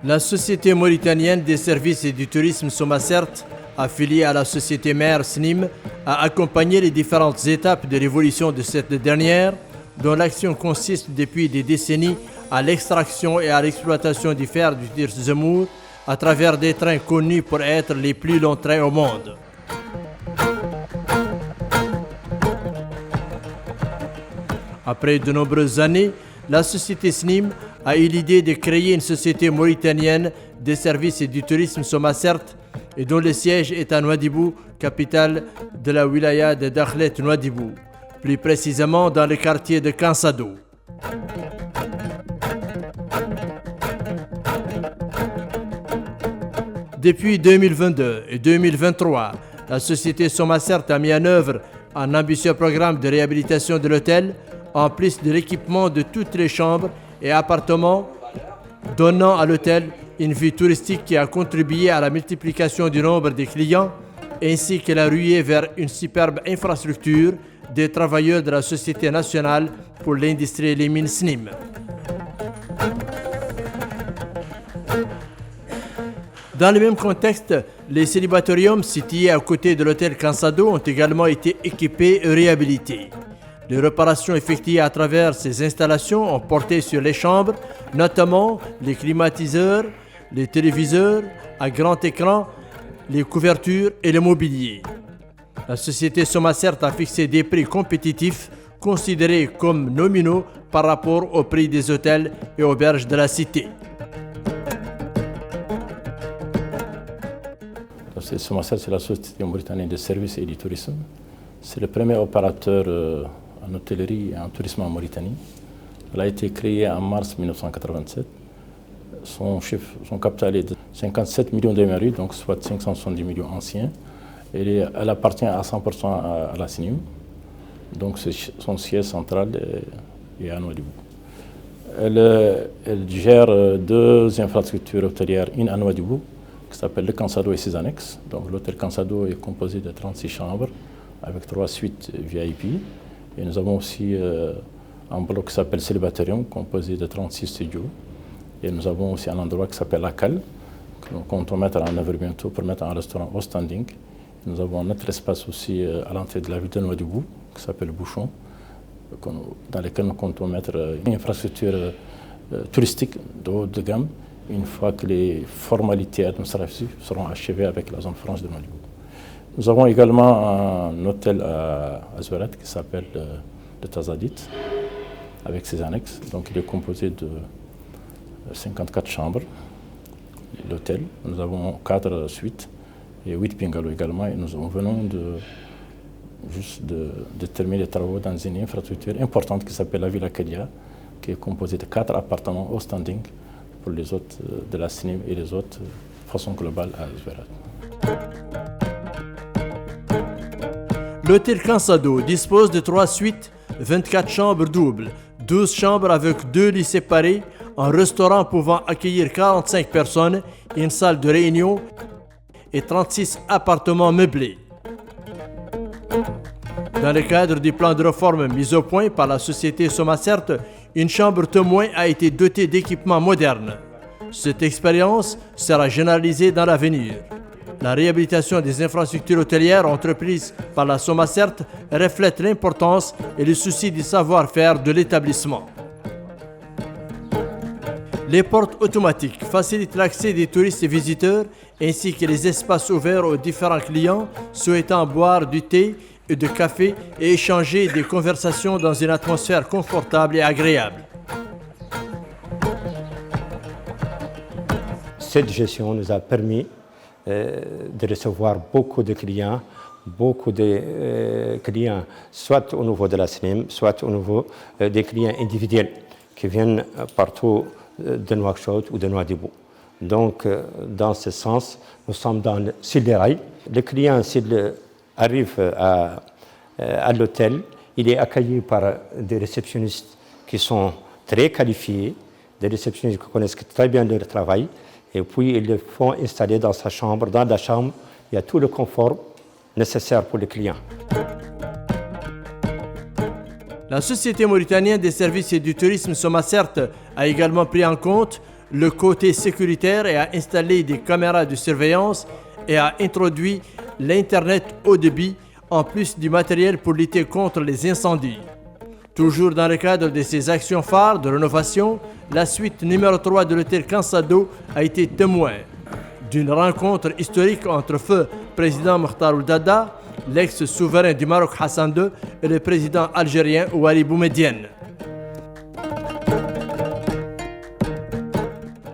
La Société mauritanienne des services et du tourisme Somacert, affiliée à la société mère SNIM, a accompagné les différentes étapes de l'évolution de cette dernière, dont l'action consiste depuis des décennies à l'extraction et à l'exploitation du fer du Tirs Zemour à travers des trains connus pour être les plus longs trains au monde. Après de nombreuses années, la société SNIM a eu l'idée de créer une société mauritanienne des services et du tourisme Somacert et dont le siège est à Nouadhibou, capitale de la wilaya de Dakhlet Nouadhibou, plus précisément dans le quartier de Kansado. Depuis 2022 et 2023, la société Somacert a mis en œuvre un ambitieux programme de réhabilitation de l'hôtel, en plus de l'équipement de toutes les chambres et appartements, donnant à l'hôtel une vue touristique qui a contribué à la multiplication du nombre des clients, ainsi que la ruée vers une superbe infrastructure des travailleurs de la Société nationale pour l'industrie et les mines SNIM. Dans le même contexte, les célibatoriums situés à côté de l'hôtel Kansado ont également été équipés et réhabilités. Les réparations effectuées à travers ces installations ont porté sur les chambres, notamment les climatiseurs, les téléviseurs à grand écran, les couvertures et le mobilier. La société Somacert a fixé des prix compétitifs considérés comme nominaux par rapport au prix des hôtels et auberges de la cité. Somacert, c'est la société mauritanienne de services et du tourisme. C'est le premier opérateur en hôtellerie et en tourisme en Mauritanie. Elle a été créée en mars 1987. Son capital est de 57 millions d'MRI, donc soit 570 millions anciens. Elle appartient à 100% à la SNIM. Donc son siège central est à Nouadhibou. Elle gère deux infrastructures hôtelières, une à Nouadhibou, qui s'appelle le Kansado et ses annexes. Donc l'hôtel Kansado est composé de 36 chambres avec 3 suites VIP. Et nous avons aussi un bloc qui s'appelle Célibatorium, composé de 36 studios. Et nous avons aussi un endroit qui s'appelle La Cale, que nous comptons mettre en œuvre bientôt pour mettre un restaurant au standing. Nous avons un autre espace aussi à l'entrée de la ville de Nouadhibou, qui s'appelle Bouchon, dans lequel nous comptons mettre une infrastructure touristique de haut de gamme, une fois que les formalités administratives seront achevées avec la zone franche de Nouadhibou. Nous avons également un hôtel à Zouarat qui s'appelle le Tazadit, avec ses annexes. Donc il est composé de 54 chambres, l'hôtel. Nous avons 4 suites et 8 bungalows également. Et nous venons de terminer les travaux dans une infrastructure importante qui s'appelle la Villa Kedia, qui est composée de 4 appartements au standing pour les hôtes de la SNIM et les hôtes de façon globale à Zouarat. L'hôtel Kansado dispose de 3 suites, 24 chambres doubles, 12 chambres avec 2 lits séparés, un restaurant pouvant accueillir 45 personnes, une salle de réunion et 36 appartements meublés. Dans le cadre du plan de réforme mis au point par la société Somacert, une chambre témoin a été dotée d'équipements modernes. Cette expérience sera généralisée dans l'avenir. La réhabilitation des infrastructures hôtelières entreprises par la Somacert reflète l'importance et le souci du savoir-faire de l'établissement. Les portes automatiques facilitent l'accès des touristes et visiteurs, ainsi que les espaces ouverts aux différents clients souhaitant boire du thé et du café et échanger des conversations dans une atmosphère confortable et agréable. Cette gestion nous a permis de recevoir beaucoup de clients, soit au niveau de la SNIM, soit au niveau des clients individuels qui viennent partout de Nouakchott ou de Nouadhibou. Donc, dans ce sens, nous sommes sur les rails. Le client, s'il arrive à l'hôtel, il est accueilli par des réceptionnistes qui sont très qualifiés, des réceptionnistes qui connaissent très bien leur travail, et puis ils le font installer dans sa chambre. Dans la chambre, il y a tout le confort nécessaire pour le client. La Société mauritanienne des services et du tourisme Somacert a également pris en compte le côté sécuritaire et a installé des caméras de surveillance et a introduit l'Internet haut débit en plus du matériel pour lutter contre les incendies. Toujours dans le cadre de ces actions phares de rénovation, la suite numéro 3 de l'hôtel Cansado a été témoin d'une rencontre historique entre feu président Mokhtar Ould Daddah, l'ex-souverain du Maroc Hassan II et le président algérien Ouali Boumedienne.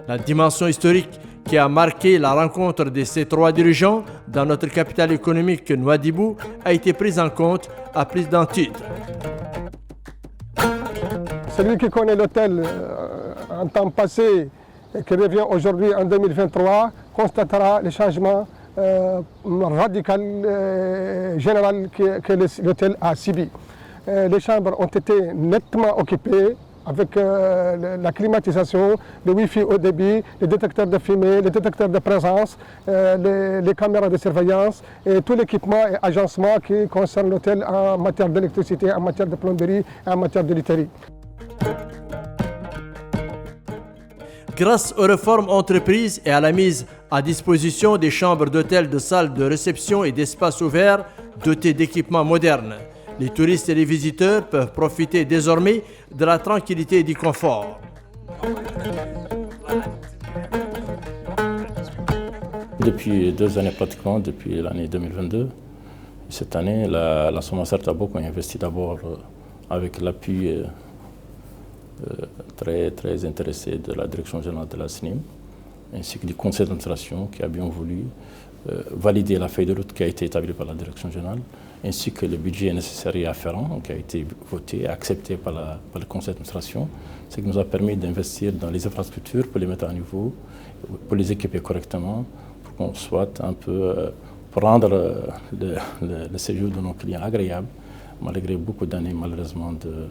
La dimension historique qui a marqué la rencontre de ces trois dirigeants dans notre capitale économique Nouadhibou a été prise en compte à plus d'un titre. Celui qui connaît l'hôtel en temps passé et qui revient aujourd'hui en 2023 constatera les changements radical général que l'hôtel a subi. Les chambres ont été nettement occupées avec la climatisation, le Wi-Fi haut débit, les détecteurs de fumée, les détecteurs de présence, les caméras de surveillance et tout l'équipement et agencement qui concerne l'hôtel en matière d'électricité, en matière de plomberie et en matière de literie. Grâce aux réformes entreprises et à la mise à disposition des chambres d'hôtel, de salles de réception et d'espaces ouverts dotés d'équipements modernes, les touristes et les visiteurs peuvent profiter désormais de la tranquillité et du confort. Depuis 2 années pratiquement, depuis l'année 2022, cette année, la Somasert a beaucoup investi d'abord avec l'appui très intéressé de la direction générale de la SNIM, ainsi que du conseil d'administration qui a bien voulu valider la feuille de route qui a été établie par la direction générale, ainsi que le budget nécessaire et afférent qui a été voté et accepté par le conseil d'administration, ce qui nous a permis d'investir dans les infrastructures pour les mettre à niveau, pour les équiper correctement, pour qu'on soit un peu rendre le séjour de nos clients agréable, malgré beaucoup d'années malheureusement de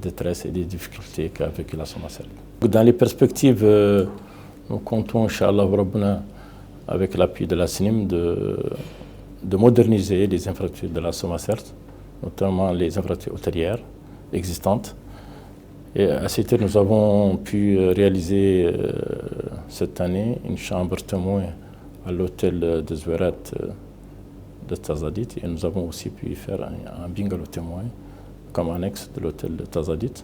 détresse et des difficultés qu'a vécu la Somasert. Dans les perspectives, nous comptons, Inch'Allah, avec l'appui de la SNIM, de moderniser les infrastructures de la Somasert, notamment les infrastructures hôtelières existantes. Et à ce titre, nous avons pu réaliser cette année une chambre témoin à l'hôtel de Zouerat de Tazadit, et nous avons aussi pu faire un bungalow témoin comme annexe de l'hôtel de Tazadit.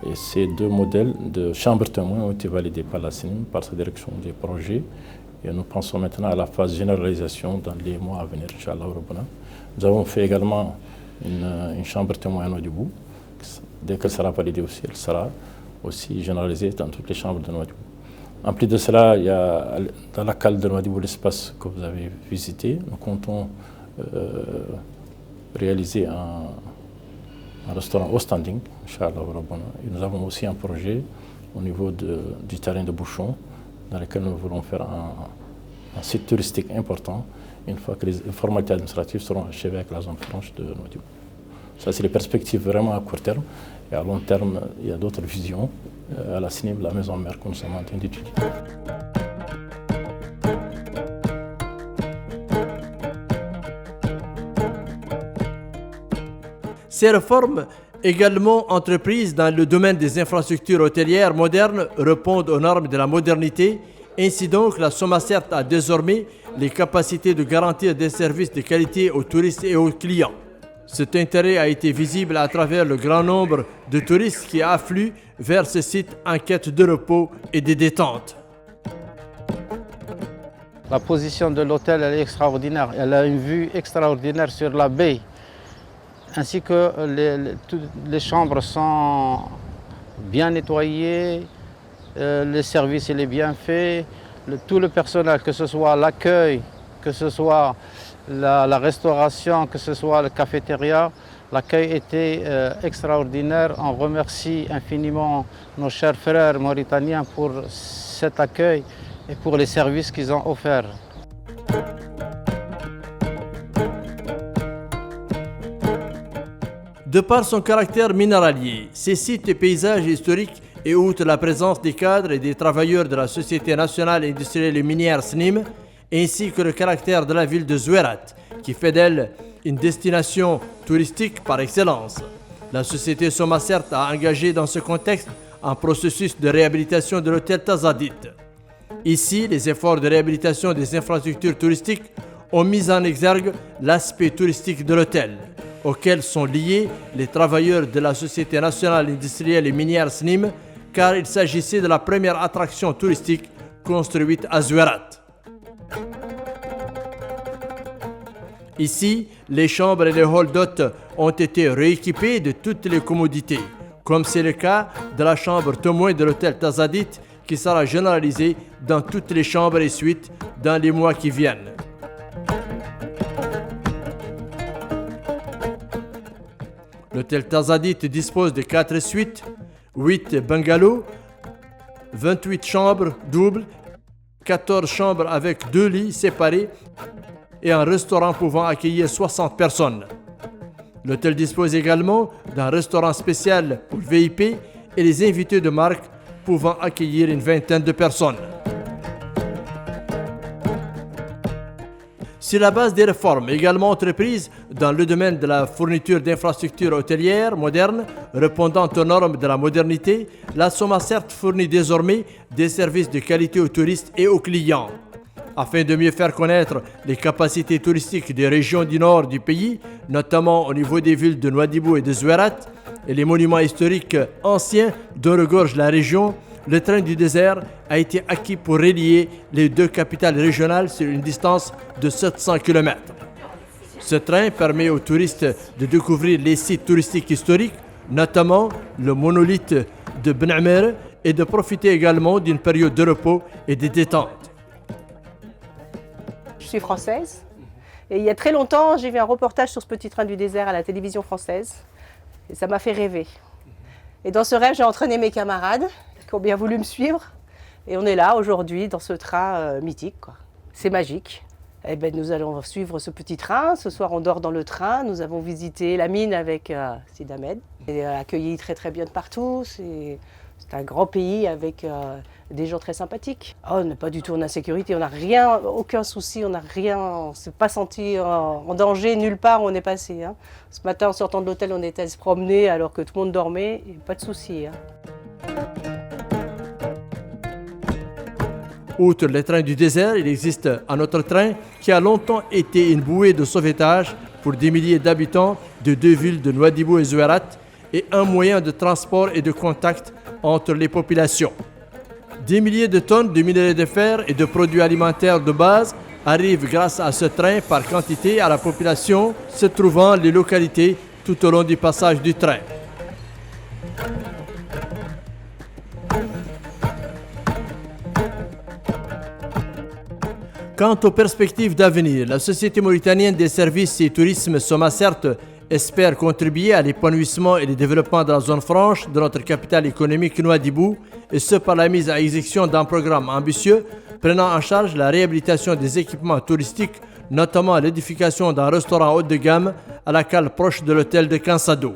Et ces 2 modèles de chambres témoins ont été validés par la SNIM, par sa direction des projets. Et nous pensons maintenant à la phase de généralisation dans les mois à venir, Inch'Allah. Nous avons fait également une chambre témoin à Nouadhibou. Dès qu'elle sera validée aussi, elle sera aussi généralisée dans toutes les chambres de Nouadhibou. En plus de cela, il y a dans la cale de Nouadhibou l'espace que vous avez visité. Nous comptons réaliser un restaurant au standing, Inch'Allah. Et nous avons aussi un projet au niveau du terrain de Bouchon, dans lequel nous voulons faire un site touristique important, une fois que les formalités administratives seront achevées avec la zone franche de Nouadhibou. Ça, c'est les perspectives vraiment à court terme. Et à long terme, il y a d'autres visions à la SNIM, la maison mère que nous sommes en train d'étudier. Ces réformes, également entreprises dans le domaine des infrastructures hôtelières modernes, répondent aux normes de la modernité. Ainsi donc, la Somasert a désormais les capacités de garantir des services de qualité aux touristes et aux clients. Cet intérêt a été visible à travers le grand nombre de touristes qui affluent vers ce site en quête de repos et de détente. La position de l'hôtel est extraordinaire. Elle a une vue extraordinaire sur la baie, ainsi que les chambres sont bien nettoyées, le service il est bien fait, tout le personnel, que ce soit l'accueil, que ce soit la restauration, que ce soit la cafétéria, l'accueil était extraordinaire. On remercie infiniment nos chers frères mauritaniens pour cet accueil et pour les services qu'ils ont offerts. De par son caractère minéralier, ces sites et paysages historiques et outre la présence des cadres et des travailleurs de la Société nationale industrielle et minière SNIM, ainsi que le caractère de la ville de Zouerat, qui fait d'elle une destination touristique par excellence. La société Somasert a engagé dans ce contexte en processus de réhabilitation de l'hôtel Tazadit. Ici, les efforts de réhabilitation des infrastructures touristiques ont mis en exergue l'aspect touristique de l'hôtel, auquel sont liés les travailleurs de la Société nationale industrielle et minière SNIM, car il s'agissait de la première attraction touristique construite à Zouerat. Ici, les chambres et les halls d'hôtes ont été rééquipés de toutes les commodités, comme c'est le cas de la chambre témoin de l'hôtel Tazadit qui sera généralisée dans toutes les chambres et suites dans les mois qui viennent. L'hôtel Tazadit dispose de 4 suites, 8 bungalows, 28 chambres doubles, 14 chambres avec 2 lits séparés et un restaurant pouvant accueillir 60 personnes. L'hôtel dispose également d'un restaurant spécial pour VIP et les invités de marque pouvant accueillir une vingtaine de personnes. Sur la base des réformes également entreprises dans le domaine de la fourniture d'infrastructures hôtelières modernes répondant aux normes de la modernité, la Somacert fournit désormais des services de qualité aux touristes et aux clients. Afin de mieux faire connaître les capacités touristiques des régions du nord du pays, notamment au niveau des villes de Nouadhibou et de Zouerat, et les monuments historiques anciens dont regorge la région, le train du désert a été acquis pour relier les 2 capitales régionales sur une distance de 700 km. Ce train permet aux touristes de découvrir les sites touristiques historiques, notamment le monolithe de Ben Amer, et de profiter également d'une période de repos et de détente. Je suis française et il y a très longtemps, j'ai vu un reportage sur ce petit train du désert à la télévision française et ça m'a fait rêver. Et dans ce rêve, j'ai entraîné mes camarades qui ont bien voulu me suivre et on est là aujourd'hui dans ce train mythique, quoi. C'est magique. Eh ben, nous allons suivre ce petit train. Ce soir, on dort dans le train. Nous avons visité la mine avec Sid Ahmed. Et accueilli très très bien de partout. C'est un grand pays avec des gens très sympathiques. Oh, on n'est pas du tout en insécurité, on n'a rien, aucun souci, on n'a rien, on ne s'est pas senti en danger nulle part où on est passé. Hein. Ce matin, en sortant de l'hôtel, on était à se promener alors que tout le monde dormait, et pas de souci. Hein. Outre les trains du désert, il existe un autre train qui a longtemps été une bouée de sauvetage pour des milliers d'habitants de 2 villes de Nouadhibou et Zouerat et un moyen de transport et de contact entre les populations. Des milliers de tonnes de minerais de fer et de produits alimentaires de base arrivent grâce à ce train par quantité à la population se trouvant les localités tout au long du passage du train. Quant aux perspectives d'avenir, la Société mauritanienne des services et tourisme Somacert espère contribuer à l'épanouissement et le développement de la zone franche de notre capitale économique Nouadhibou, et ce par la mise à exécution d'un programme ambitieux prenant en charge la réhabilitation des équipements touristiques, notamment l'édification d'un restaurant haut de gamme à la cale proche de l'hôtel de Cansado.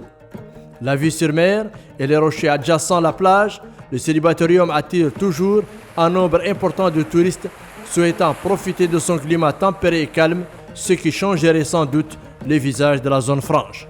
La vue sur mer et les rochers adjacents à la plage, le célibatorium attire toujours un nombre important de touristes souhaitant profiter de son climat tempéré et calme, ce qui changerait sans doute les visages de la zone franche.